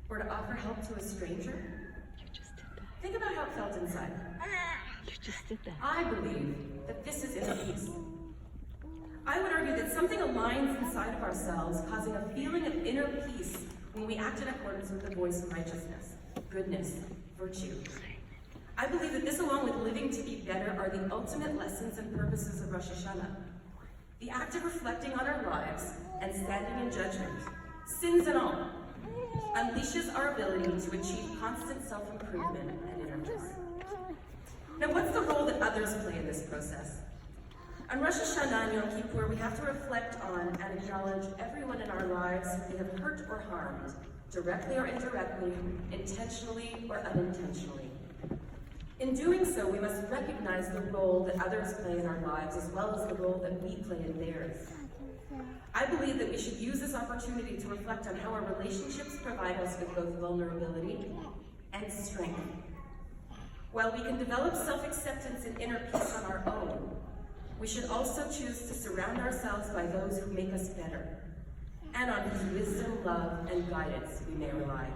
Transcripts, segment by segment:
or to offer help to a stranger? You just did that. Think about how it felt inside. You just did that. I believe that this is inner peace. I would argue that something aligns inside of ourselves, causing a feeling of inner peace when we act in accordance with the voice of righteousness, goodness, virtue. I believe that this, along with living to be better, are the ultimate lessons and purposes of Rosh Hashanah. The act of reflecting on our lives and standing in judgment, sins and all, unleashes our ability to achieve constant self-improvement and inner peace. Now, what's the role that others play in this process? On Rosh Hashanah and Yom Kippur, we have to reflect on and acknowledge everyone in our lives who we have hurt or harmed, directly or indirectly, intentionally or unintentionally. In doing so, we must recognize the role that others play in our lives as well as the role that we play in theirs. I believe that we should use this opportunity to reflect on how our relationships provide us with both vulnerability and strength. While we can develop self-acceptance and inner peace on our own, we should also choose to surround ourselves by those who make us better, and on whose wisdom, love, and guidance we may rely.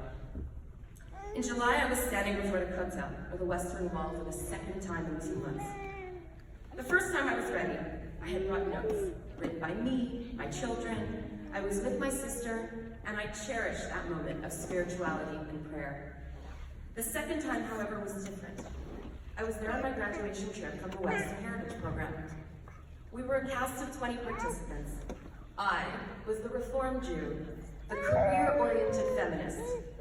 In July, I was standing before the Kotel, or the Western Wall, for the second time in 2 months. The first time I was ready, I had brought notes, written by me, my children. I was with my sister, and I cherished that moment of spirituality and prayer. The second time, however, was different. I was there on my graduation trip from the Western Heritage Program. We were a cast of 20 participants. I was the Reformed Jew, the career-oriented feminist,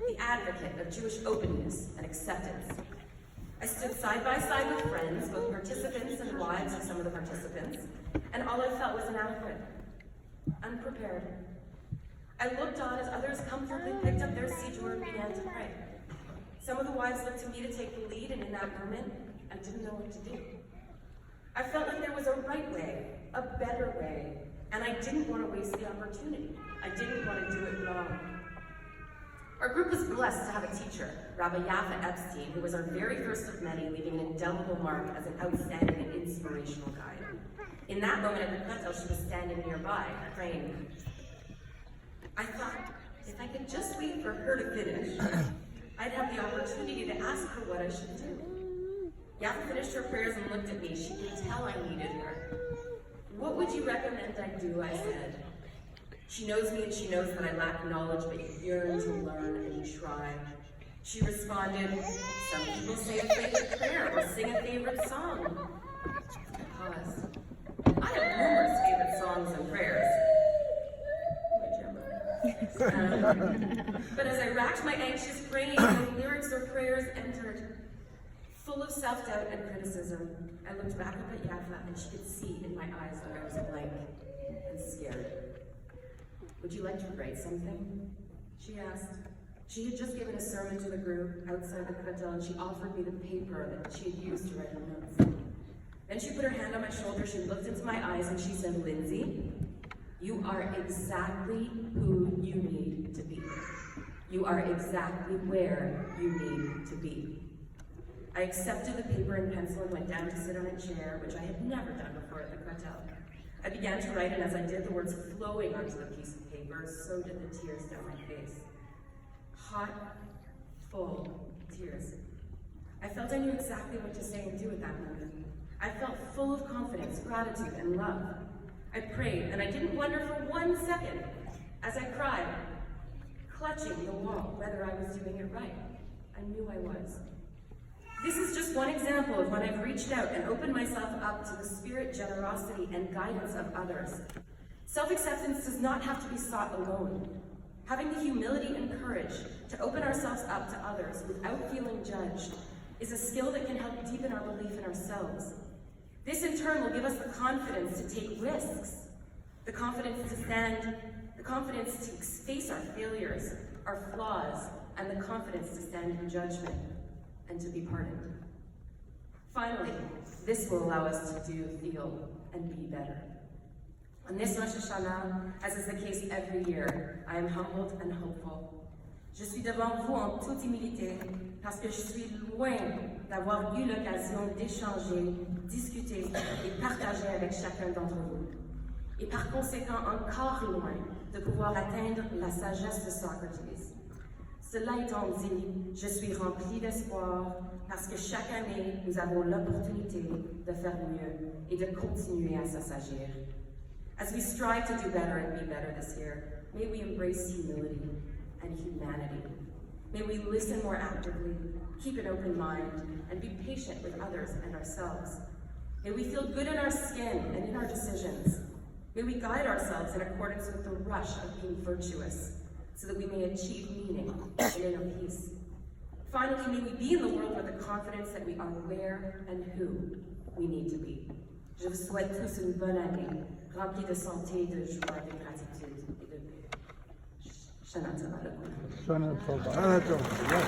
the advocate of Jewish openness and acceptance. I stood side by side with friends, both participants and wives of some of the participants, and all I felt was inadequate, unprepared. I looked on as others comfortably picked up their siddur and began to pray. Some of the wives looked to me to take the lead, and in that moment, I didn't know what to do. I felt like there was a right way, a better way, and I didn't want to waste the opportunity. I didn't want to do it wrong. Our group was blessed to have a teacher, Rabbi Yafa Epstein, who was our very first of many, leaving an indelible mark as an outstanding and inspirational guide. In that moment at the Kotel, she was standing nearby, praying. I thought, if I could just wait for her to finish, I'd have the opportunity to ask her what I should do. Yafa finished her prayers and looked at me. She could tell I needed her. What would you recommend I do, I said. She knows me and she knows that I lack knowledge, but you yearn to learn and you try. She responded, some people say a favorite prayer or sing a favorite song. I paused. I have numerous favorite songs and prayers. But as I racked my anxious brain, no lyrics or prayers entered. Full of self-doubt and criticism, I looked back up at Yafa and she could see in my eyes that I was blank and scared. Would you like to write something? She asked. She had just given a sermon to the group outside the Kotel, and she offered me the paper that she had used to write her notes. Then she put her hand on my shoulder, she looked into my eyes, and she said, Lindsay, you are exactly who you need to be. You are exactly where you need to be. I accepted the paper and pencil and went down to sit on a chair, which I had never done before at the Kotel. I began to write, and as I did, the words flowing onto the piece of paper, so did the tears down my face. Hot, full tears. I felt I knew exactly what to say and do at that moment. I felt full of confidence, gratitude, and love. I prayed, and I didn't wonder for 1 second, as I cried, clutching the wall, whether I was doing it right. I knew I was. This is just one example of when I've reached out and opened myself up to the spirit, generosity, and guidance of others. Self-acceptance does not have to be sought alone. Having the humility and courage to open ourselves up to others without feeling judged is a skill that can help deepen our belief in ourselves. This in turn will give us the confidence to take risks, the confidence to face our failures, our flaws, and the confidence to stand in judgment and to be pardoned. Finally, this will allow us to do, feel, and be better. On this Rosh Hashanah, as is the case every year, I am humbled and hopeful. Je suis devant vous en toute humilité, parce que je suis loin d'avoir eu l'occasion d'échanger, discuter et partager avec chacun d'entre vous. Et par conséquent, encore loin de pouvoir atteindre la sagesse de Socrates. Cela étant dit, je suis remplie d'espoir parce que chaque année, nous avons l'opportunité de faire mieux et de continuer à s'assagir. As we strive to do better and be better this year, may we embrace humility and humanity. May we listen more actively, keep an open mind, and be patient with others and ourselves. May we feel good in our skin and in our decisions. May we guide ourselves in accordance with the rush of being virtuous, so that we may achieve meaning and inner peace. Finally, may we be in the world with the confidence that we are where and who we need to be. Je vous souhaite tous une bonne année, remplie de santé, de joie, de gratitude et de paix. Shana Tova Lakuna. Shana Tova.